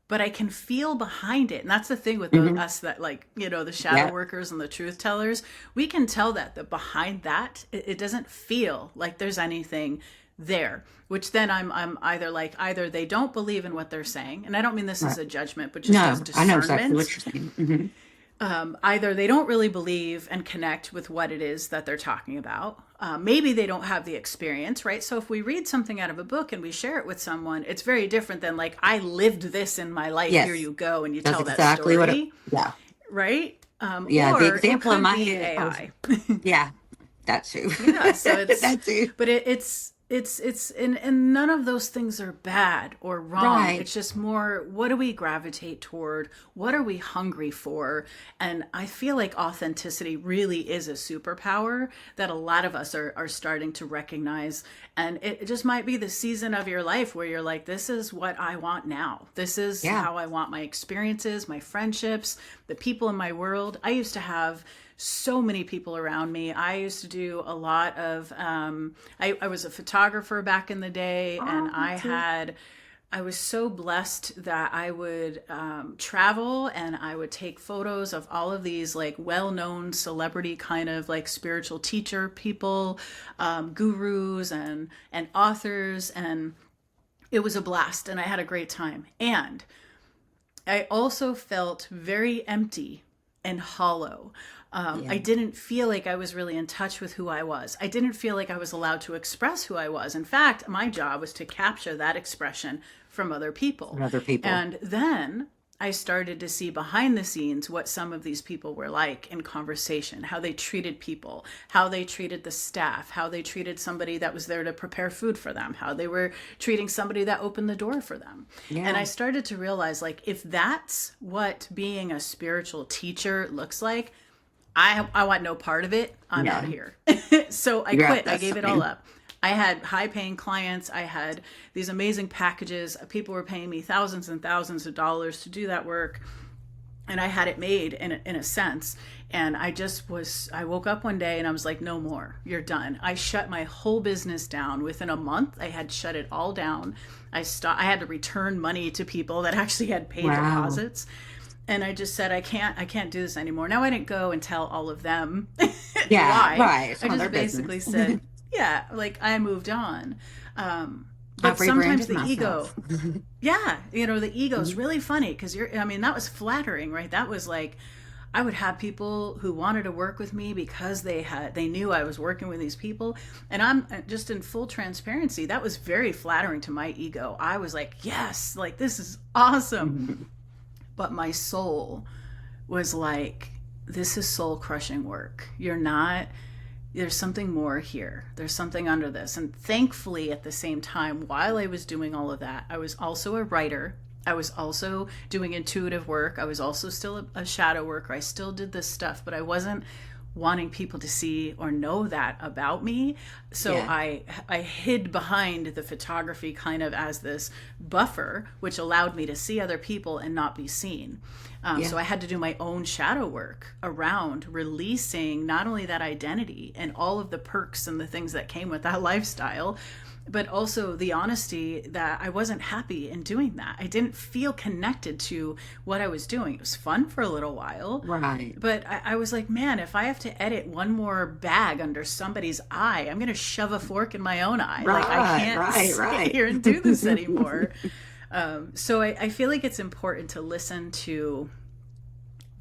but I can feel behind it. And that's the thing with Mm-hmm. us that like, the shadow Yeah. workers and the truth tellers, we can tell that behind that, it doesn't feel like there's anything there, which then I'm either like, either they don't believe in what they're saying. And I don't mean this as Right. a judgment, but just as No, I know exactly discernment. what you're saying. Mm-hmm. Either they don't really believe and connect with what it is that they're talking about. Maybe they don't have the experience, right? So if we read something out of a book and we share it with someone, it's very different than like, I lived this in my life, here Yes. you go, and you That's tell that exactly what it, story, yeah. right? Yeah. The Or it example in could my be head, AI. yeah, that too. Yeah, so That too. but it's and none of those things are bad or wrong. Right. It's just more, what do we gravitate toward? What are we hungry for? And I feel like authenticity really is a superpower that a lot of us are starting to recognize. And it just might be the season of your life where you're like, this is what I want now. This is Yeah. how I want my experiences, my friendships, the people in my world. I used to have so many people around me. I used to do a lot of, I was a photographer back in the day, and Oh, me too. I was so blessed that I would travel and I would take photos of all of these like well-known celebrity kind of like spiritual teacher people, gurus and authors, and it was a blast and I had a great time. And I also felt very empty and hollow. Yeah. I didn't feel like I was really in touch with who I was. I didn't feel like I was allowed to express who I was. In fact, my job was to capture that expression from other people. From other people. And then I started to see behind the scenes what some of these people were like in conversation, how they treated people, how they treated the staff, how they treated somebody that was there to prepare food for them, how they were treating somebody that opened the door for them. Yeah. And I started to realize, like, if that's what being a spiritual teacher looks like, I want no part of it. I'm out of here. So I quit. I gave it all up. I had high paying clients. I had these amazing packages. People were paying me thousands and thousands of dollars to do that work. And I had it made in a sense. And I woke up one day and I was like, no more, you're done. I shut my whole business down within a month. I had shut it all down. I had to return money to people that actually had paid deposits. And I just said, I can't do this anymore. Now I didn't go and tell all of them why. Right. I just basically said, yeah, like I moved on. But sometimes the ego, the ego is really funny because that was flattering, right? That was like, I would have people who wanted to work with me because they knew I was working with these people. And I'm just in full transparency. That was very flattering to my ego. I was like, yes, like this is awesome. But my soul was like, this is soul crushing work. There's something more here. There's something under this. And thankfully, at the same time, while I was doing all of that, I was also a writer. I was also doing intuitive work. I was also still a shadow worker. I still did this stuff, but I wasn't wanting people to see or know that about me. So I hid behind the photography kind of as this buffer, which allowed me to see other people and not be seen. So I had to do my own shadow work around releasing not only that identity and all of the perks and the things that came with that lifestyle, but also the honesty that I wasn't happy in doing that. I didn't feel connected to what I was doing. It was fun for a little while. Right. But I was like, man, if I have to edit one more bag under somebody's eye, I'm going to shove a fork in my own eye. Right, like I can't sit here and do this anymore. So I feel like it's important to listen to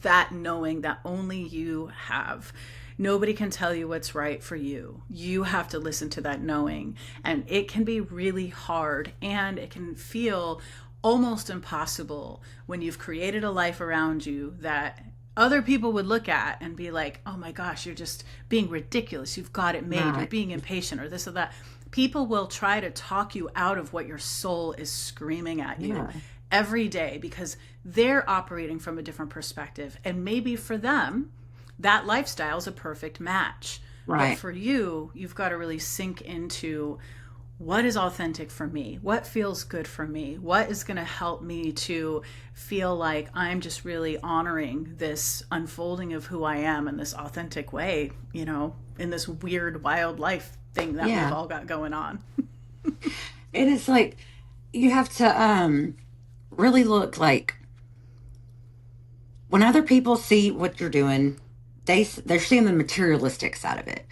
that knowing that only you have. Nobody can tell you what's right for you. You have to listen to that knowing. And it can be really hard and it can feel almost impossible when you've created a life around you that other people would look at and be like, oh my gosh, you're just being ridiculous. You've got it made. You're being impatient or this or that. People will try to talk you out of what your soul is screaming at you every day because they're operating from a different perspective. And maybe for them, that lifestyle is a perfect match. Right. But for you, you've got to really sink into what is authentic for me, what feels good for me, what is going to help me to feel like I'm just really honoring this unfolding of who I am in this authentic way, in this weird, wild life thing that we've all got going on. And it's like, you have to really look like when other people see what you're doing, they're seeing the materialistic side of it.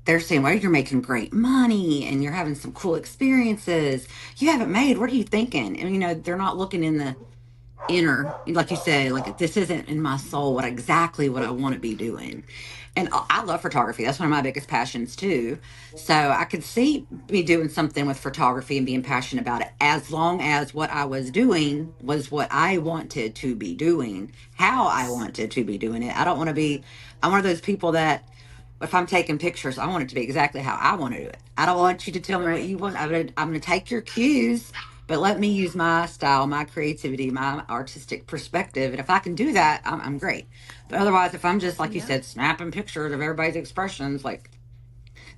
They're saying, well, you're making great money and you're having some cool experiences. You haven't made, what are you thinking? And, they're not looking in the inner, like you said, like this isn't in my soul exactly what I want to be doing. And I love photography. That's one of my biggest passions too. So I could see me doing something with photography and being passionate about it as long as what I was doing was what I wanted to be doing, how I wanted to be doing it. I'm one of those people that if I'm taking pictures, I want it to be exactly how I want to do it. I don't want you to tell me what you want. I'm going to take your cues, but let me use my style, my creativity, my artistic perspective. And if I can do that, I'm great. But otherwise, if I'm just, like you said, snapping pictures of everybody's expressions, like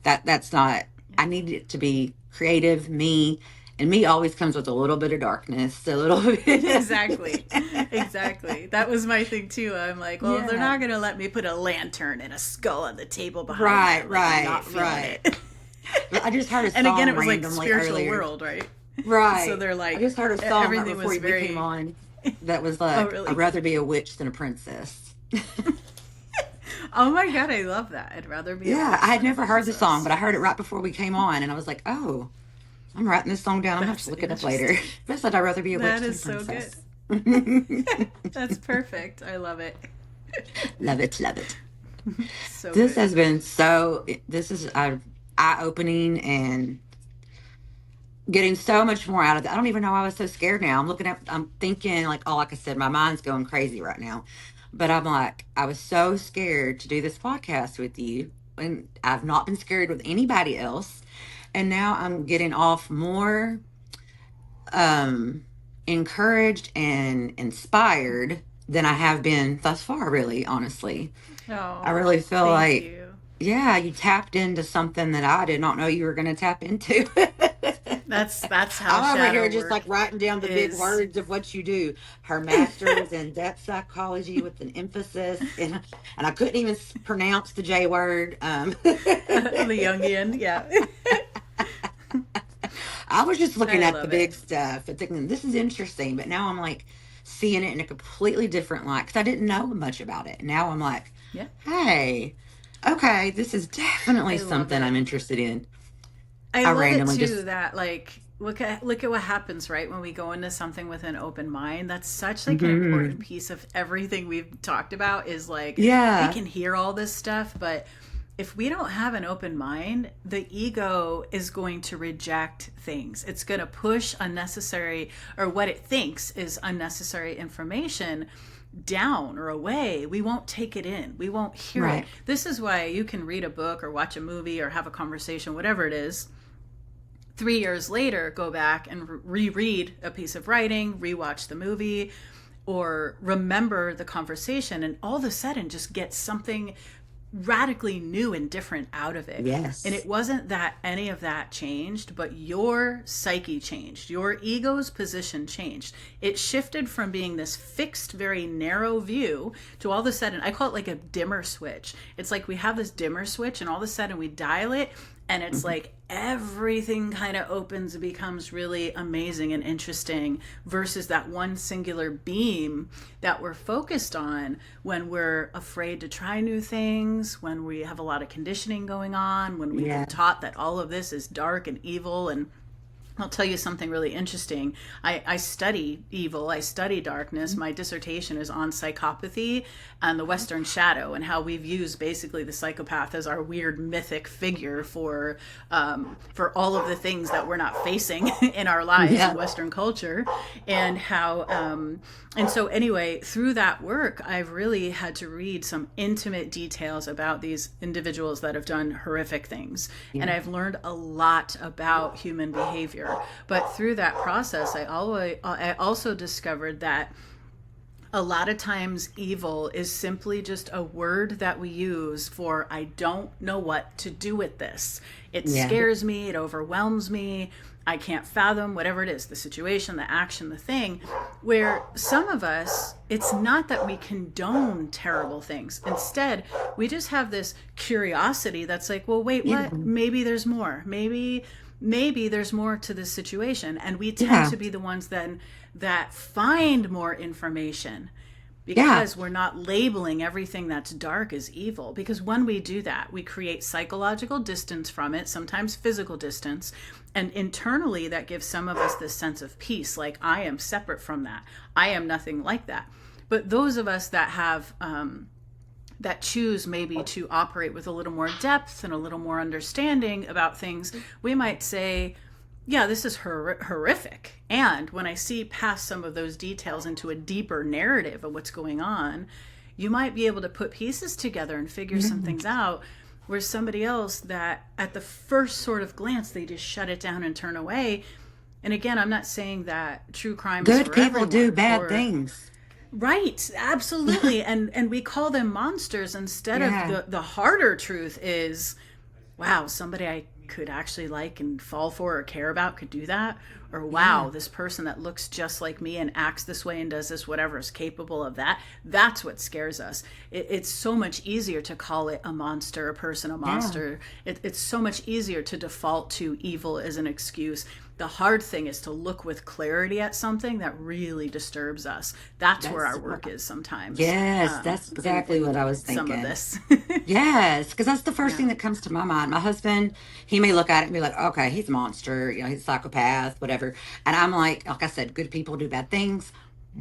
that's not, I need it to be creative, me. And me always comes with a little bit of darkness, a little bit. Exactly. That was my thing too. I'm like, well, they're not going to let me put a lantern and a skull on the table behind me. Like, I'm not feeling it. I just heard a song and again, it was like spiritual earlier. World, right? Right. So they're like, I just heard a song everything before you came on that was like, oh, really? I'd rather be a witch than a princess. Oh my God, I love that. I'd rather be. Yeah, I had never heard the song, but I heard it right before we came on, and I was like, oh, I'm writing this song down. I'm going to have to look it up later. But I said I'd rather be a witch than a princess. That is so good. That's perfect. I love it. Love it, love it. So This good. has been so, this is eye opening and getting so much more out of it. I don't even know why I was so scared now. I'm thinking like, oh, like I said, my mind's going crazy right now. But I'm like, I was so scared to do this podcast with you. And I've not been scared with anybody else. And now I'm getting off more um encouraged and inspired than I have been thus far, really, honestly. I Oh, really feel thank like, you. yeah, you tapped into something that I did not know you were going to tap into. That's how I'm over shadow here just like work writing down the big is. words of what you do. Her master's in depth psychology with an emphasis, and I couldn't even pronounce the J word. The Jungian, yeah. I was just looking I at the love it. big stuff and thinking this is interesting, but now I'm like seeing it in a completely different light because I didn't know much about it. Now I'm like, Yeah, hey, okay, this is definitely I love something it. I'm interested in. I I love it randomly too just, that like look at what happens right when we go into something with an open mind. That's such like an important mhm. piece of everything we've talked about is like we Yeah, can hear all this stuff, but if we don't have an open mind, the ego is going to reject things. It's going to push unnecessary or what it thinks is unnecessary information down or away. We won't take it in. We won't hear it. right. This is why you can read a book or watch a movie or have a conversation, whatever it is, 3 years later, go back and reread a piece of writing, rewatch the movie, or remember the conversation, and all of a sudden just get something radically new and different out of it. And Yes. it wasn't that any of that changed, but your psyche changed. Your ego's position changed. It shifted from being this fixed, very narrow view to all of a sudden, I call it like a dimmer switch. It's like we have this dimmer switch, and all of a sudden we dial it, and it's Mhm. like everything kind of opens and becomes really amazing and interesting versus that one singular beam that we're focused on when we're afraid to try new things, when we have a lot of conditioning going on, when we've been Yeah. taught that all of this is dark and evil. And I'll tell you something really interesting. I study evil, I study darkness. My dissertation is on psychopathy and the Western shadow, and how we've used basically the psychopath as our weird mythic figure for all of the things that we're not facing in our lives in Yeah. Western culture. And how, and so anyway, through that work, I've really had to read some intimate details about these individuals that have done horrific things. And Yeah. I've learned a lot about human behavior. But through that process, I also discovered that a lot of times evil is simply just a word that we use for I don't know what to do with this. It Yeah. scares me, it overwhelms me. I can't fathom whatever it is, the situation, the action, the thing. Where some of us, it's not that we condone terrible things. Instead, we just have this curiosity that's like, well, wait, Yeah. what? Maybe there's more. Maybe there's more to this situation, and we tend Yeah. to be the ones then that find more information Yeah. because we're not labeling everything that's dark as evil. Because when we do that, we create psychological distance from it, sometimes physical distance, and internally that gives some of us this sense of peace, like I am separate from that, I am nothing like that. But those of us that have that choose maybe to operate with a little more depth and a little more understanding about things, we might say, yeah, this is horrific. And when I see past some of those details into a deeper narrative of what's going on, you might be able to put pieces together and figure some Yeah. things out. Where somebody else that at the first sort of glance, they just shut it down and turn away. And again, I'm not saying that true crime is Good for people do everyone bad or things. right, absolutely. And we call them monsters instead of Yeah. the harder truth is, wow, somebody I could actually like and fall for or care about could do that. Or Yeah. wow, this person that looks just like me and acts this way and does this whatever is capable of that. That's what scares us. It's so much easier to call it a monster, a person, a Yeah. monster. It's so much easier to default to evil as an excuse. The hard thing is to look with clarity at something that really disturbs us. That's where That's our work is sometimes, yes, that's exactly what in I was some of thinking. this. Yes, because that's the first Yeah. thing that comes to my mind. My husband, he may look at it and be like, okay, he's a monster, he's a psychopath, whatever. And I'm like I said, good people do bad things.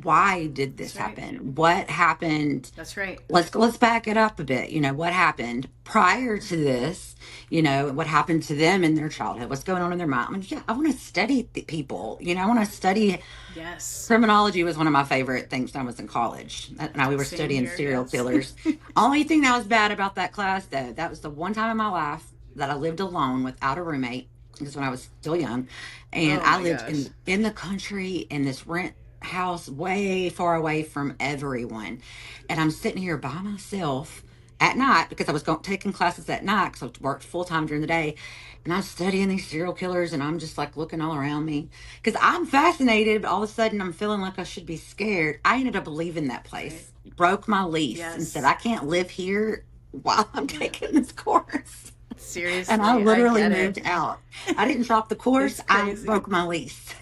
why did That's this right. happen? What happened? That's right. Let's back it up a bit. What happened prior to this? What happened to them in their childhood? What's going on in their mind? I mean, yeah, I want to study the people. I want to study. Yes. Criminology was one of my favorite things when I was in college. Now we were Same studying here. serial Yes. killers. Only thing that was bad about that class, though, that was the one time in my life that I lived alone without a roommate. Because when I was still young, and Oh I my lived gosh. in the country in this rent house way far away from everyone, and I'm sitting here by myself at night because I was taking classes at night because I worked full time during the day, and I'm studying these serial killers, and I'm just like looking all around me because I'm fascinated, but all of a sudden I'm feeling like I should be scared. I ended up leaving that Right. place, broke my lease, and said Yes. I can't live here while I'm Yeah. taking this course. And I Seriously, I literally get it. moved out. I didn't drop the course, It's I crazy. broke my lease.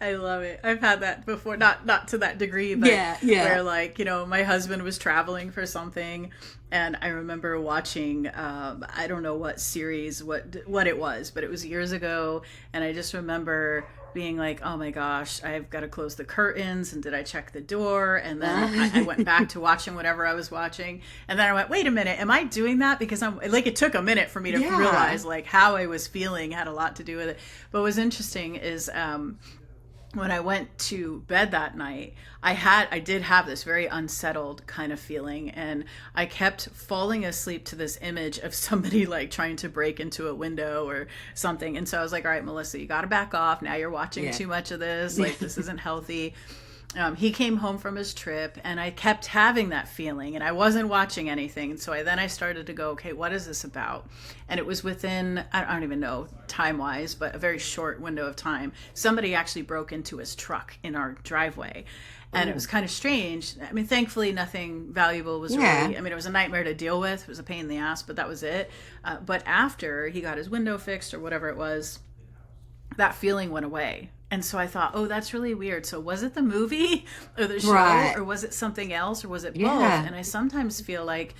I love it. I've had that before, not to that degree, but Yeah, yeah. where like my husband was traveling for something, and I remember watching I don't know what series, what it was, but it was years ago, and I just remember being like, oh my gosh, I've got to close the curtains, and did I check the door? And then I went back to watching whatever I was watching, and then I went, wait a minute, am I doing that? Because I'm like, it took a minute for me to Yeah. realize like how I was feeling had a lot to do with it. But what was interesting is when I went to bed that night, I did have this very unsettled kind of feeling, and I kept falling asleep to this image of somebody like trying to break into a window or something. And so I was like, all right, Melissa, you got to back off. Now you're watching Yeah. too much of this. Like, this isn't healthy. He came home from his trip, and I kept having that feeling, and I wasn't watching anything. And so I started to go, okay, what is this about? And it was within, I don't even know time wise, but a very short window of time. Somebody actually broke into his truck in our driveway. And it Oh, was kind of strange. I mean, thankfully, nothing valuable was yeah. really, I mean, it was a nightmare to deal with. It was a pain in the ass, but that was it. But after he got his window fixed or whatever it was, that feeling went away. And so I thought, oh, that's really weird. So was it the movie or the show, Right. or was it something else, or was it both? Yeah. And I sometimes feel like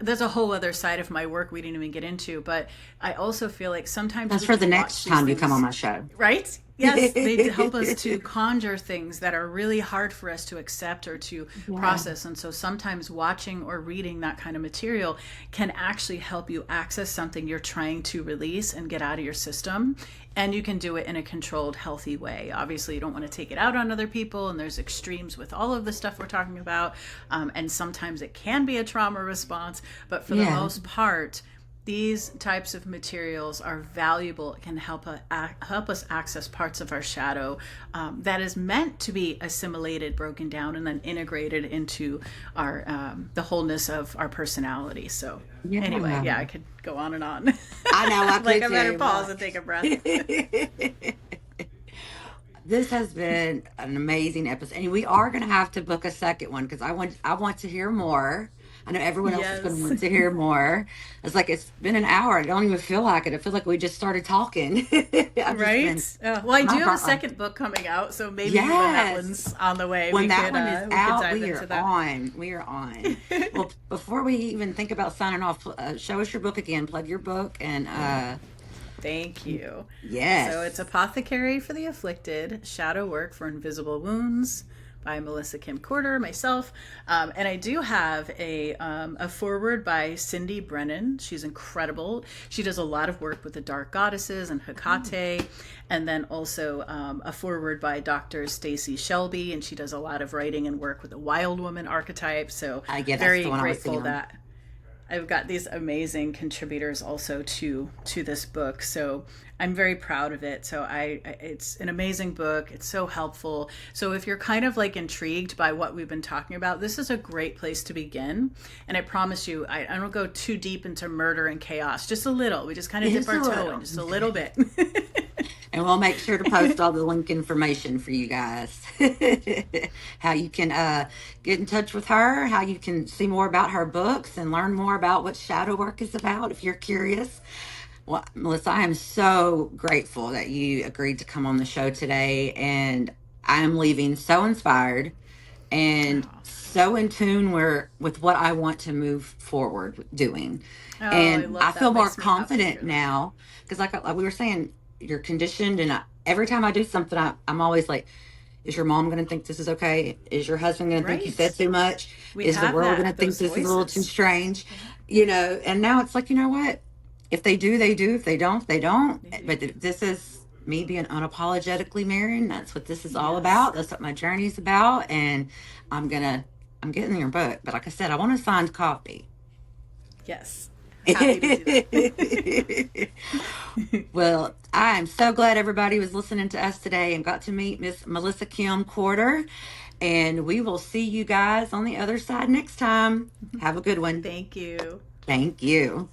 there's a whole other side of my work we didn't even get into, but I also feel like sometimes That's we for the can watch next these time you come on things, my show. right? Yes, they help us to conjure things that are really hard for us to accept or to Yeah. process. And so sometimes watching or reading that kind of material can actually help you access something you're trying to release and get out of your system. And you can do it in a controlled, healthy way. Obviously, you don't want to take it out on other people, and there's extremes with all of the stuff we're talking about. And sometimes it can be a trauma response, but for the Yeah. most part, these types of materials are valuable. It can help us access parts of our shadow that is meant to be assimilated, broken down, and then integrated into our the wholeness of our personality. So anyway, Yeah. yeah, I could go on and on. I know I Like, could I better too, pause and take a breath. but this has been an amazing episode, and we are going to have to book a second one because I want to hear more. I know everyone else is going to Yes. want to hear more. It's been an hour. I don't even feel like it. I feel like we just started talking. I've just Right. been Well, I do my have a God. second book coming out, so maybe when that Yes. one's on the way, When that one is we could out, dive we into are that. on. We are on. Well, before we even think about signing off, show us your book again. Plug your book, and Thank you. So it's yes. Apothecary for the Afflicted, Shadow Work for Invisible Wounds by Melissa Kim Corter, myself. And I do have a foreword by Cindy Brennan. She's incredible. She does a lot of work with the dark goddesses and Hecate. And then also a foreword by Dr. Stacy Shelby. And she does a lot of writing and work with the wild woman archetype. So Yeah, that's the very one I was grateful feeling. that I've got these amazing contributors also to this book, so I'm very proud of it. So it's an amazing book. It's so helpful. So if you're kind of like intrigued by what we've been talking about, this is a great place to begin. And I promise you, I don't go too deep into murder and chaos. Just a little. We just kind of dip Just our a toe in little. just a little bit. And we'll make sure to post all the link information for you guys. How you can get in touch with her, how you can see more about her books and learn more about what shadow work is about if you're curious. Well, Melissa, I am so grateful that you agreed to come on the show today. And I am leaving so inspired and Oh, so in tune with what I want to move forward doing. oh, I And I love feel that. more Makes me happy to confident hear that. now because, like we were saying, you're conditioned, and every time I do something, I'm always like, is your mom going to think this is okay? Is your husband going to think you Right. said too much? We Is the have world going to that, think those this is a little too voices. strange? You know, and now it's like, you know what? If they do, they do. If they don't, they don't. They do. But this is me being unapologetically married. That's what this is all Yes. about. That's what my journey's about. And I'm going to, I'm getting your book. But like I said, I want a signed copy. Yes. Happy to do that. Well, I'm so glad everybody was listening to us today and got to meet Miss Melissa Kim Corter. And we will see you guys on the other side next time. Have a good one. Thank you. Thank you.